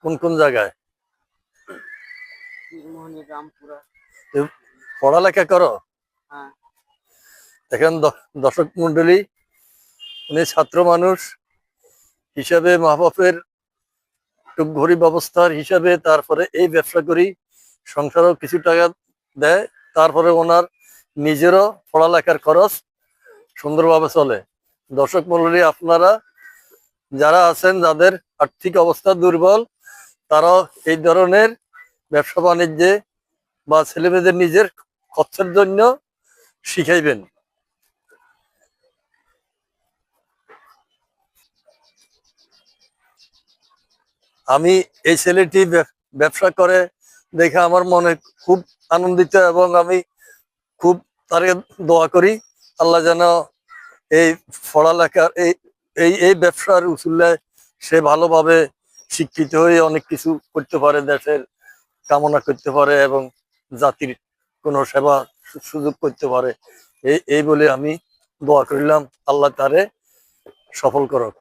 কোন কোন জায়গায়? নীলমোহনী, রামপুরা। তো পড়ালেখা করো? হ্যাঁ। দেখেন দর্শক মন্ডলী, উনি ছাত্র মানুষ হিসাবে, মা বাপের একটু গরিব অবস্থার হিসাবে তারপরে এই ব্যবসা করি, সংসারও কিছু টাকা দেয়, তারপরে ওনার নিজেরও পড়ালেখার খরচ সুন্দরভাবে চলে। দর্শক মন্ডলী, আপনারা যারা আছেন, যাদের আর্থিক অবস্থা দুর্বল, তারাও এই ধরনের ব্যবসা বাণিজ্যে বা ছেলেমেয়েদের নিজের খরচের জন্য শিখাইবেন। আমি এই ছেলেটি ব্যবসা করে দেখে আমার মনে খুব আনন্দিত, এবং আমি খুব তারে দোয়া করি আল্লাহ যেন এই পড়ালেখার এই এই এই ব্যবসার উসুলে সে ভালোভাবে শিক্ষিত হয়ে অনেক কিছু করতে পারে, দেশের কামনা করতে পারে এবং জাতির কোনো সেবা সুযোগ করতে পারে। এই বলে আমি দোয়া করিলাম, আল্লাহ তারে সফল করুক।